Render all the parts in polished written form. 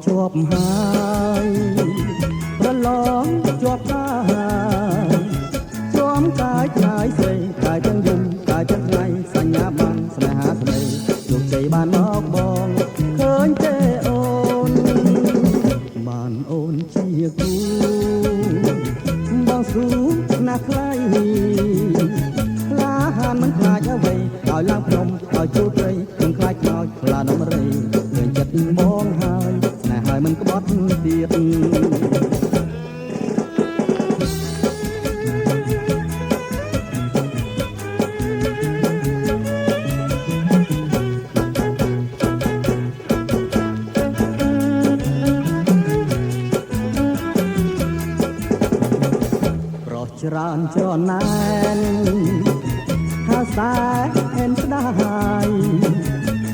ជាប់ហើយប្រឡងជាប់ហើយព្រមកាយឆ្ងាយស្រីកាយទាំងយំកាយទាំងថ្ងៃសញ្ញាបានស្នេហាស្រីលោកជ័យបានមកបងឃើញទេអូនបានអូនជាគូបងស៊ូណាស់ខ្លាយខ្លាហានមិនខ្លាចអ្វីឲ្យឡើងភ្នំឲ្យជួត្រីមិនខ្លាចខ្មោចខ្លាដំរីឃើញចិត្តបងហើយស្នេហ៍ហើយមិនក្បត់ទៀតច្រើនច្រណែនហាសែអែនស្ដាយ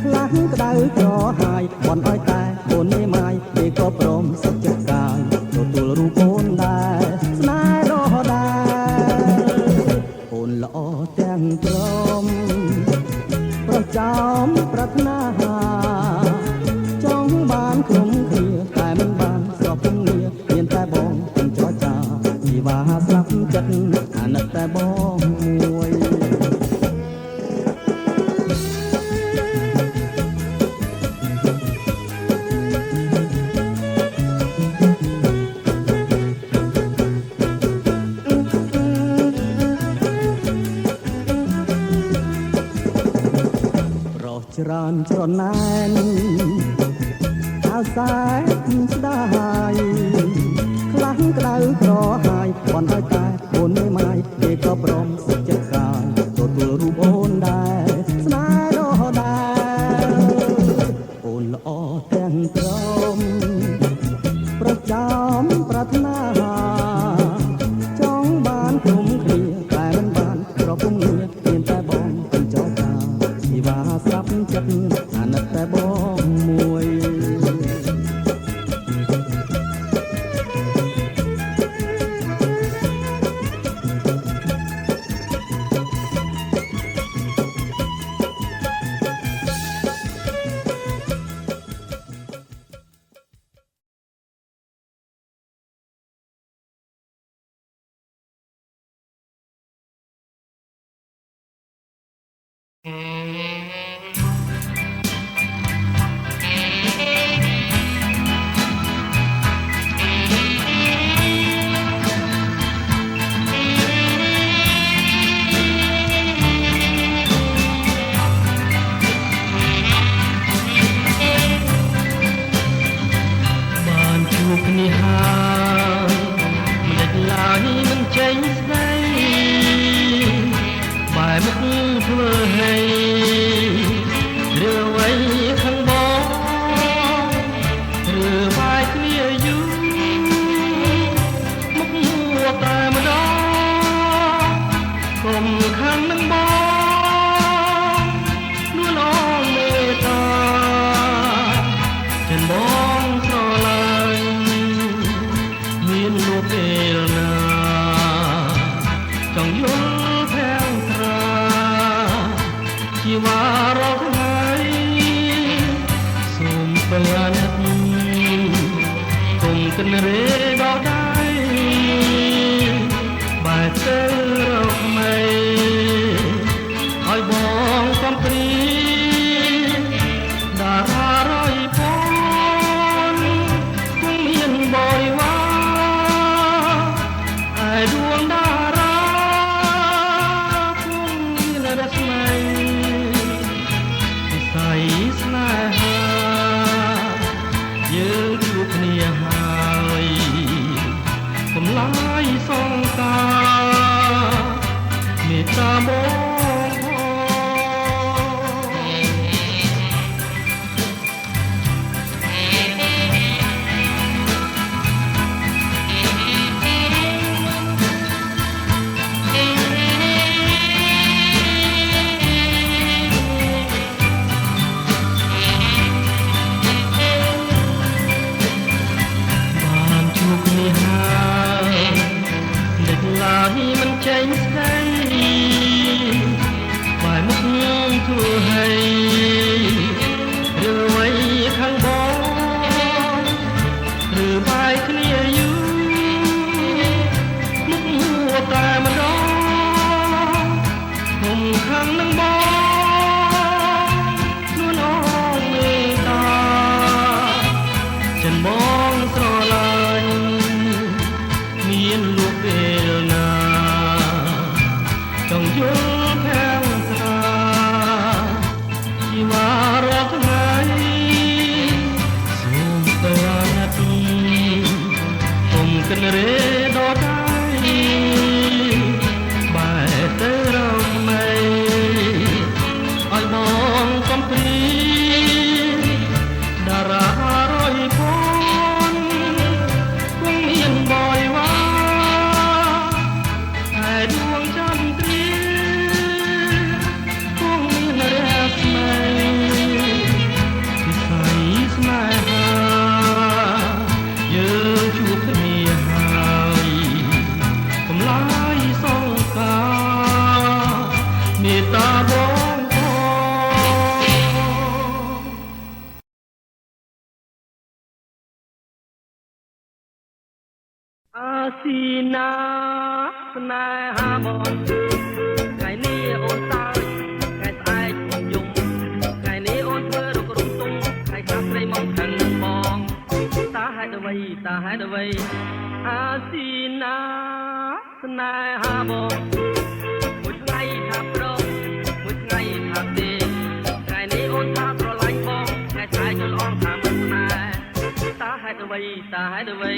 ខ្លាំងក្តៅក្រហាយបន់ឲ្យតែអូនមេម៉ាយគេក៏ព្រមសុខចិត្តកាយទទួលរូបអូនដែរស្នេហ៍រហដែរអូនល្អទាំងព្រមប្រចាំប្រាថ្នាចង់បានក្រុមគ្នាតែមិនបានស្របគ្នាមានតែបងទាំងចរចាជីវ៉ាស្លាប់ចិត្តអាណិតតែបងមួយច្រើនច្រណែនអាសែស្ដាយខ្លាំងក្តៅក្រហាយបន់ឲ្យតែអូនមេម៉ាយគេក៏ព្រមសុខចិត្តកាយទទួលរូបអូនដែរស្នេហ៍រហដែរអូនល្អទាំងព្រមប្រចាំប្រាថ្នាចង់បានក្រុមគ្នាតែមិនបានប្រពំគ្នាមានតែបងទាំងចរចាជីវ៉ាស្រាប់ចិត្តអាណិតតែបងមួយ នឹងបងនួនអងមេត្តាចិនបងស្រឡាញ់មានលួចពេលណាចង់យល់ខាងស្រាជីវ៉ារាល់ថ្ងៃសូមទៅណាត់គុំកិនរេដល់ដៃបែរទៅរកមេឲ្យបងកំព្រីតារារយពនគង់មានបយវ៉ាតែដួងចន្ទ្រាគង់មានរស្មីពិស័យស្នេហាយើងជួបគ្នាហើយកំឡាយសង្ការមេត្តាបងអាស៊ីណាស្នេហាបងថ្ងៃនេះអូនសើចថ្ងៃស្អែកខ្ញុំយំថ្ងៃនេះអូនធ្វើរករំទុំថ្ងៃខាងព្រៃមកខាងនឹងបងតាហេតុអ្វីអាស៊ីណាស្នេហាបងមួយថ្ងៃថាប្រងមួយថ្ងៃថាទេថ្ងៃនេះអូនថាស្រឡាញ់បងថ្ងៃស្អែកយល់អងថាមិនស្នេហ៍តាហេតុអ្វី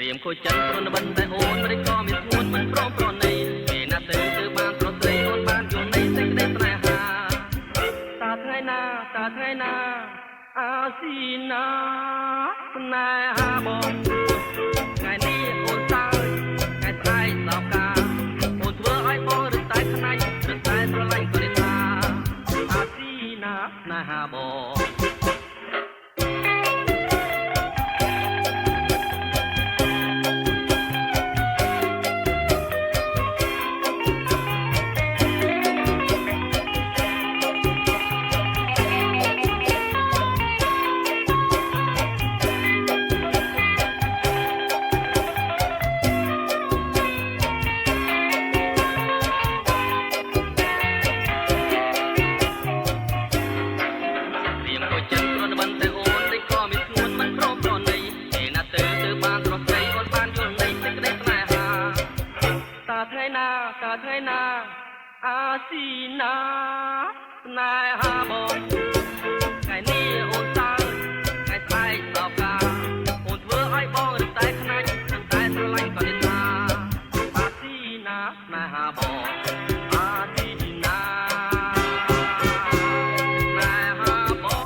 រៀមខូចចិត្តព្រោះបិណ្ឌតែអូនមិនក៏មានស្ងួនមិនព្រមប្រណីពេលណាទៅបានប្រស្រីអូនបានយល់នៃសេចក្តីស្នេហាតាថ្ងៃណាអាស៊ីណាស្នេហាបងថ្ងៃនេះអូនសើចថ្ងៃស្អែកសោកការអូនធ្វើឲ្យបងរឹតតែខ្នាច់រឹតតែស្រឡាញ់ក៏នេះថាអាស៊ីណាស្នេហាបងថ្ងៃណាអាស៊ីណាស្នេហាបងថ្ងៃនេះអូនសើចថ្ងៃស្អែកសោកការអូនធ្វើឲ្យបងរឹតតែខ្នាច់រឹតតែស្រឡាញ់ក៏នេះថាអាស៊ីណាស្នេហាបងអាស៊ីណាស្នេហាបង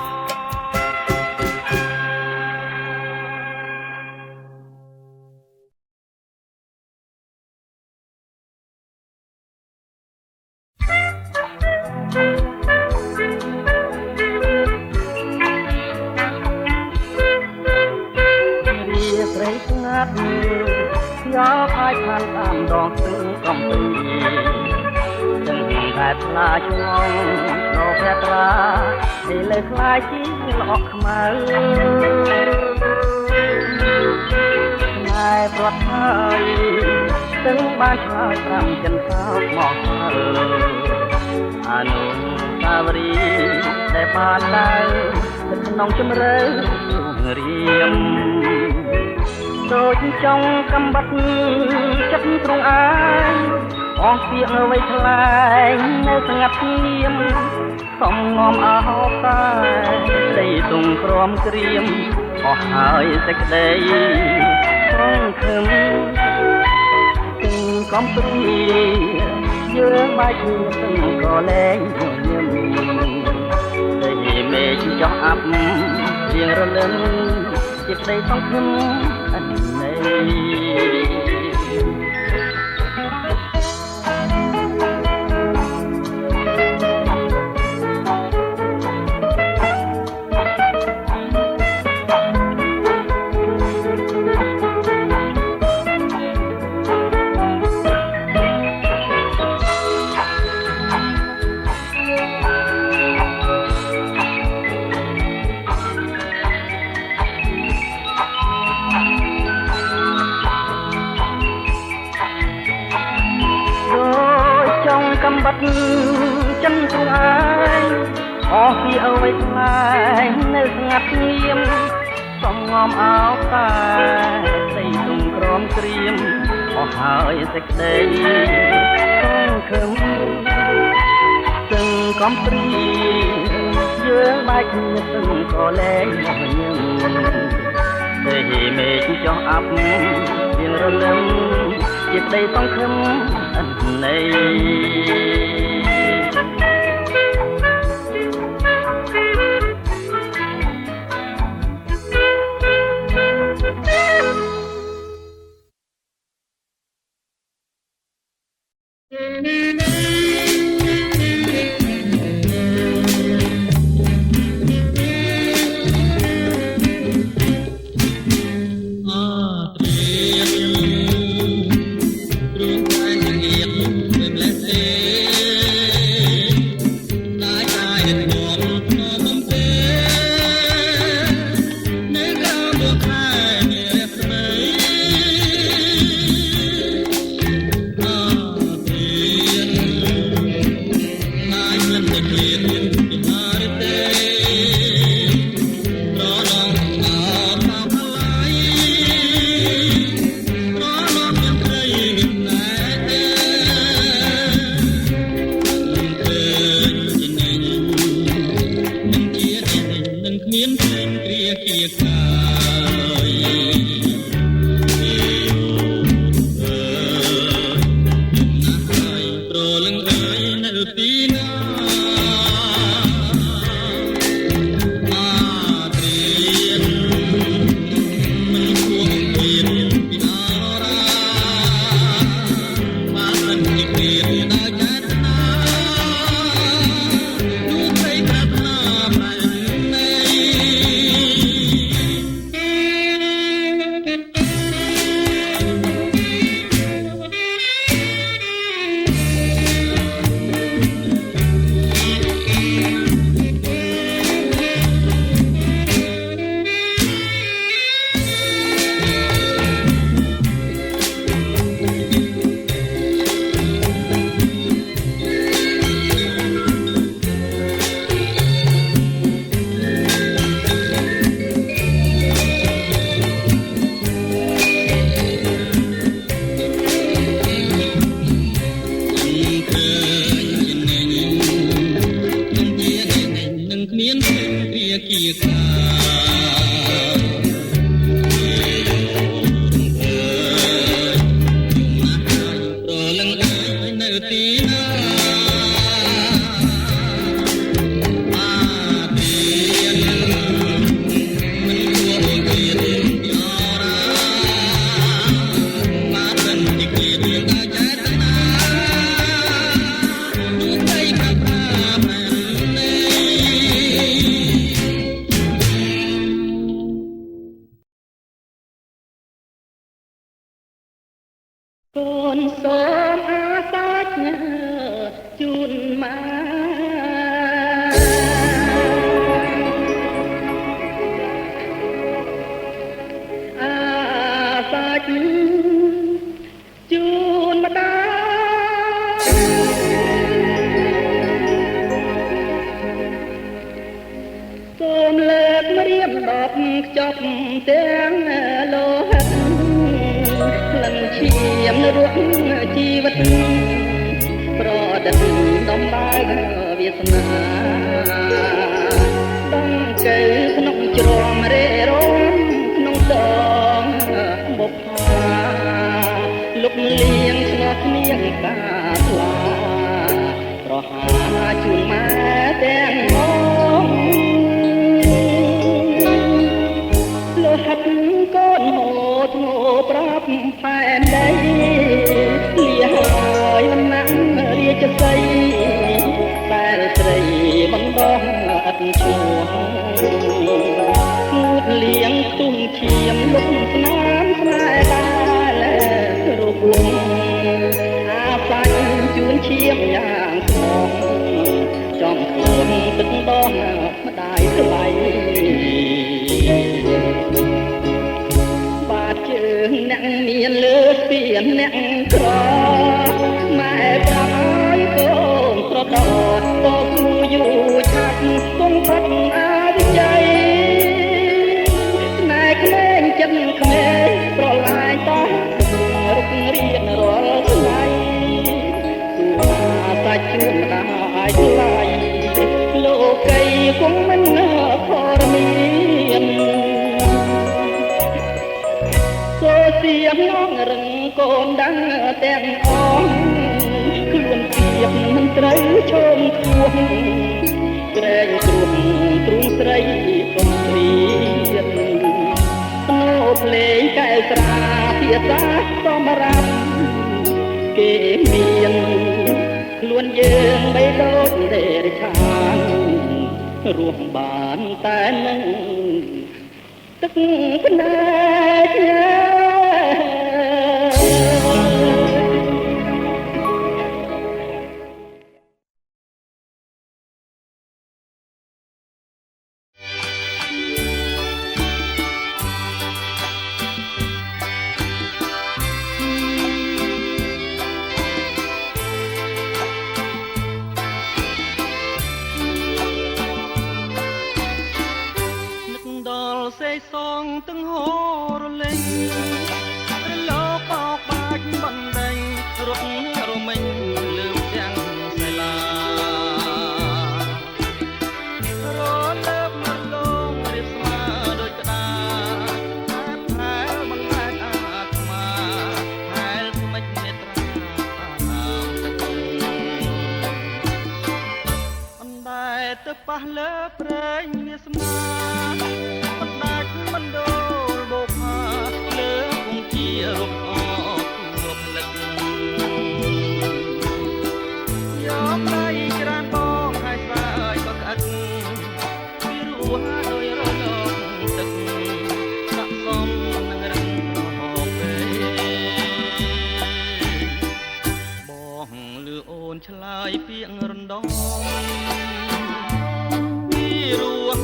យកឲ្យผ่านតាមដងទឹកកំពីទាំងតែផ្លាឆ្ងងនៅភេត្រានេះលើខ្លាយជាល្អក់ខ្មៅណែប្រត់ហើយទាំងបានឆ្លើយប្រាំចិនសោកមកហើយអនុស្សាវរីយ៍ដែលបានដើរទៅក្នុងជំរឿរៀមដូចចង់កំបិតចិត្តត្រង់អាយអងស្ទៀកអ្វីថ្លែងនៅស្ងាត់ស្ងៀមសំងំអោបតែដីទុំក្រំក្រៀមអស់ហើយសេចក្តីខំខឹមទាំងកំព្រីយើងបាយគ្នាទាំងក៏លែងញឹមដីមេឃចោះអាប់រៀងរលឹមជាក្តីសង្ឃឹមអណេ ខ្លួនឯងអស់ពីអ្វីខ្លែងនៅស្ងាត់ងៀមសំងំអោបតែស្ដីទុំក្រំក្រៀមអស់ហើយសេចក្ដីសង្ឃឹមសឹងកំព្រីយើងបែកគ្នាសឹងក៏លែងមកញឹមទេមេឃចុះអាប់រៀងរលឹមជាក្ដីសង្ឃឹមអត់ន័យកូនសូមអាសាច់ជូនមកអាសាច់ជូនម្ដាសូមលើករៀបដបខ្ចប់ទាំងលោហិតក្លិនឈាមរស់ជីវិតប្រដិតដំដើរវាសនាដងកែក្នុងជ្រំរេរំក្នុងដងបុប្ផាលុកលៀងស្លោះគ្នាកាថ្លាប្រហាជូនម៉ែទាំងងលោហិតកូនហូតងោប្រាប់ផែនដីលាហើយលំណាក់រាជសីតែស្រីបណ្ដោះអត់ឈ្មោះងូតលៀងទុំឈាមលុកស្នាមស្នេហ៍ដែររូបអាសាច់ជូនឈាមយ៉ាងស្មោះចំខ្លួនទឹកដោះម្ដាយថ្លៃអ្នកមានលើស្ពានអ្នកក្រម៉ែប្រាប់ឲ្យកូនប្រដកូន ងងរឹងកូនដឹងទាំងអងខ្លួនពីបមិនត្រូវឈោមគួងក្រែងគ្រោះទ្រូងស្រីកំព្រៀនស្នូភ្លេងកែស្រាភាសាសមរាប់គេមានខ្លួនយើងបីដូចទេរឆានរស់បានតែនឹងទឹកភ្នែកសងទាំងហូរលេងរលោកបោកបាច់បណ្ដេញរត់រមិញលើទាំងសាលារលើបមកលងរៀបស្មាដូចក្តារផែលមិនឡែកអាត្មាផែលស្មិចនេត្រាតាមទឹកអណ្ដែតទៅប៉ះលើព្រែងវាស្មាមិនដូលបោកហាលើគង់ជារំអករំលឹកយកដៃច្រានបងហើយស្រាយក៏ក្អិតពីរស់ដោយរលកទឹកស័កសមនឹងរឹងហោពេបងលឺអូនឆ្លើយពាក្យរំដងពីរស់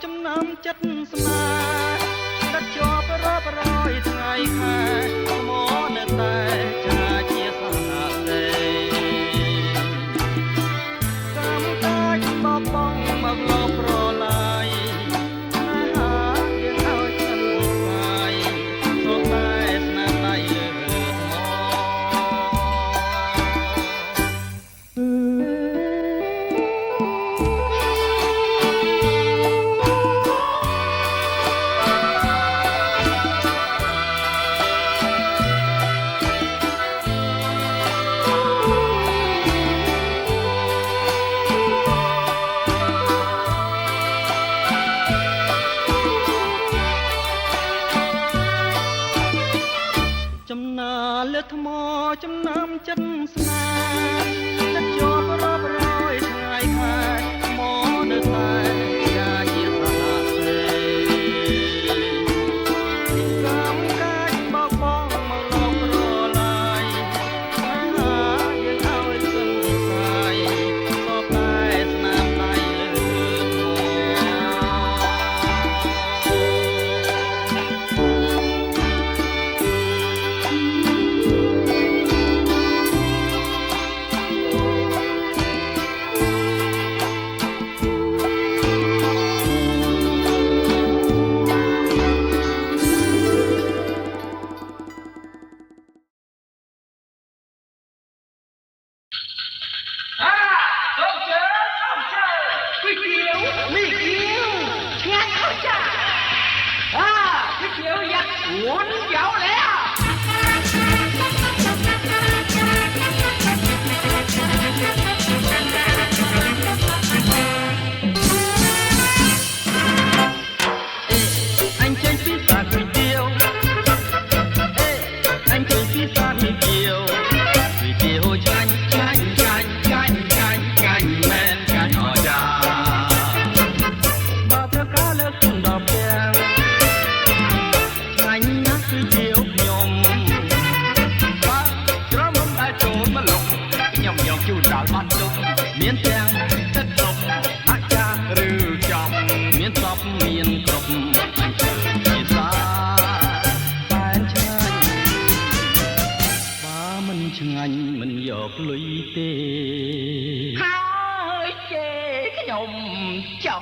ចំណាំចិត្តស្នេហ៍ដឹកជាប់រាប់រយថ្ងៃខែស្មោនៅតែចាជាសាសេកម្មកាច់បបងមកលបប្រឡាយតែហាយើងឲ្យស្និទ្ធស្នាយសូមតែស្នាដៃលើថ្មចំណាំចិត្តស្នេហ៍ដឹកជាប់រាប់រយថ្ងៃខែមកនៅតែជាជាសាសេកម្មកាច់បបងមកលបប្រឡាយតែហាយើងឲ្យសឹងសាយសពតែស្នាមដៃលើលុយទេហើយជេខ្ញុំ ចោ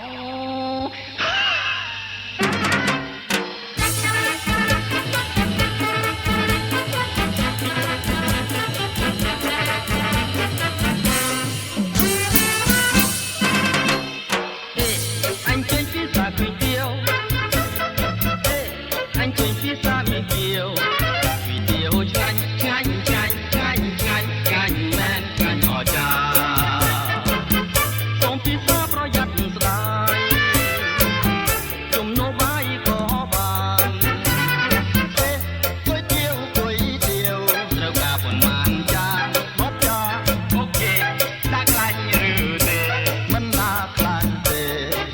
អញចេញពីសាគុយទាវអញចេញពីសាមីគៀវគុយទាវឆ្ងាញ់ឆ្ងាញ់ឆ្ងាញ់ឆ្ងាញ់ឆ្ងាញ់ឆ្ងាញ់មែនឆ្ងាញ់អស្ចារ្យសូមពិសាប្រយ័ត្នស្ដាយជំនួសបាយក៏បានគុយទាវត្រូវការប៉ុន្មានចានបត់ចាអូខេដាក់ខ្លាញ់ឬទេមិនដាក់ខ្លាញ់ទេ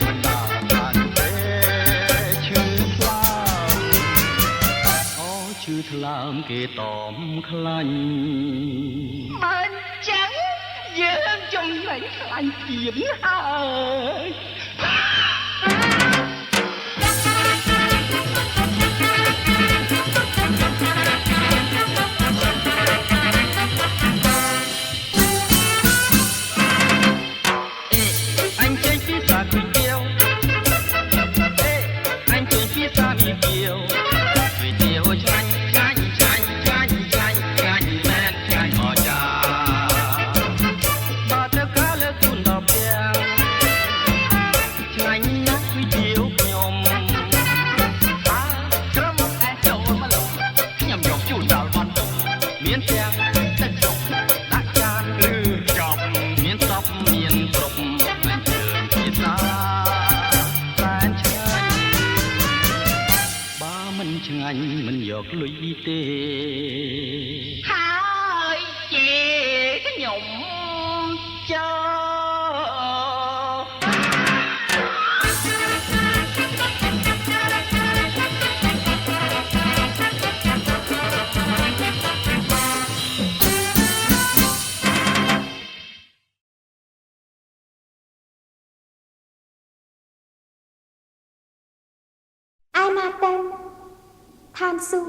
មិនដាក់ខ្លាញ់ទេឈឺស្លាប់អូឈឺថ្លើមគេតមខ្លាញ់បើអញ្ចឹងយើងចំណេញខ្លាញ់ទៀតហើយអញចេញពីសាគុយទាវអញចេញពីសាមីគៀវគុយទាវឆ្ងាញ់ឆ្ងាញ់ឆ្ងាញ់ឆ្ងាញ់ឆ្ងាញ់ឆ្ងាញ់មែនឆ្ងាញ់អស្ចារ្យបើទៅកាលើកជូនដល់ផ្ទះឆ្ងាញ់ណាស់គុយទាវខ្ញុំក្រមុំតែចូលមកលុំខ្ញុំយកជូនដល់បន្ទប់មានទាំងទឹកសុកដាក់ចានឬចប់មានសពមានគ្រប់អញ្ជើញពិសាតែឆ្ងាញ់បើមិនឆ្ងាញ់មិនយកលុយទេហើយជេខ្ញុំចោai mà tên than su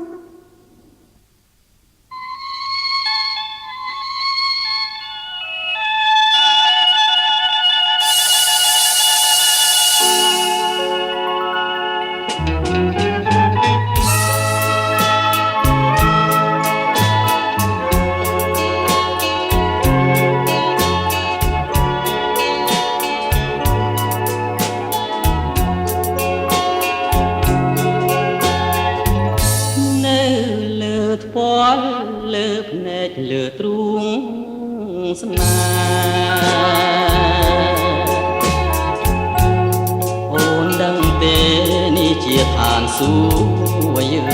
លើភ្នែកលើទ្រូងស្នាអូនដឹងទេនេះជាឋានសួគ៌យើង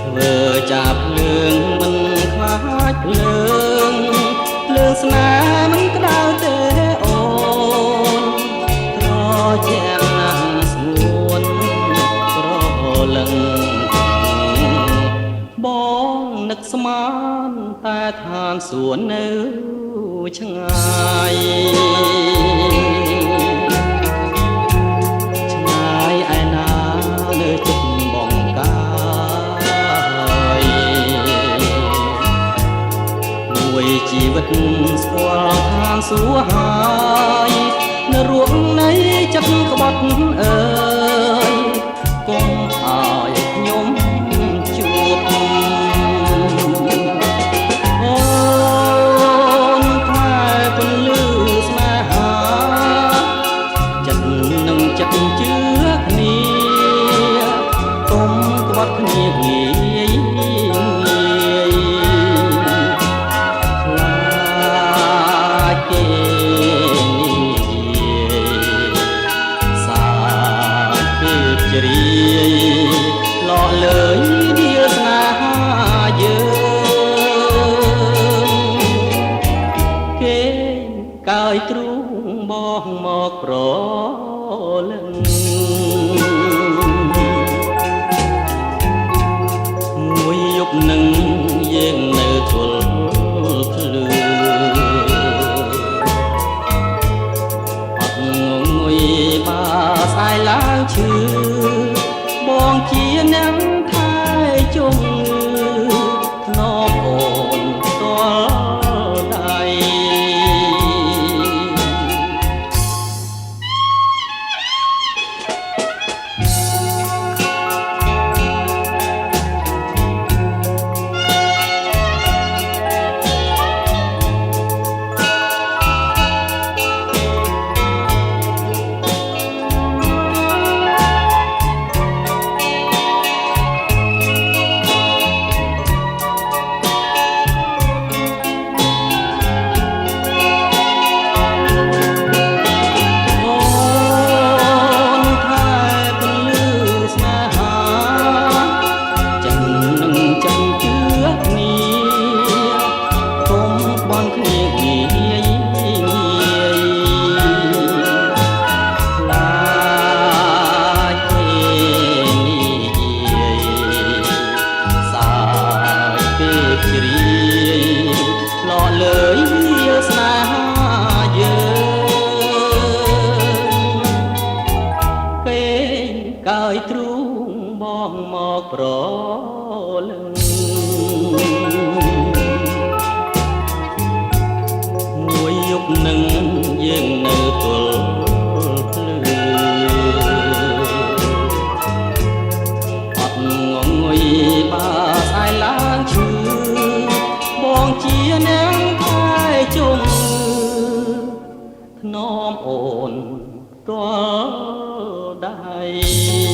ធ្វើចាប់ភ្លើងមិនខ្លាចភ្លើងស្នេហ៍មិនក្តៅទេអូនត្រជាក់ណាស់ស្ងួនប្រលឹងបងនឹកស្មានតែឋានសួគ៌នៅឆ្ងាយឆ្ងាយឯណានៅចិត្តបងកាយមួយជីវិតស្គាល់ឋានសួគ៌ហើយនៅរួងនៃចិត្តក្បត់អើយកុំឲ្យខ្ញុំជួបអូនតែពន្លឺស្នេហាចិត្តនឹងចិត្តជឿគ្នាកុំក្បត់គ្នាងាយខ្លាចគេនិយាយសាពេលជ្រាយលក់លើយវាស្នេហាយើងគេកើយទ្រូងបងមកប្រលឹង មកប្រលឹងមួយយប់នឹងយើងនៅទល់ភ្លឺអត់ងងុយបាស្អែកឡើងឈឺបងជានាងថែជុំធ្នមអូនទាល់ដៃ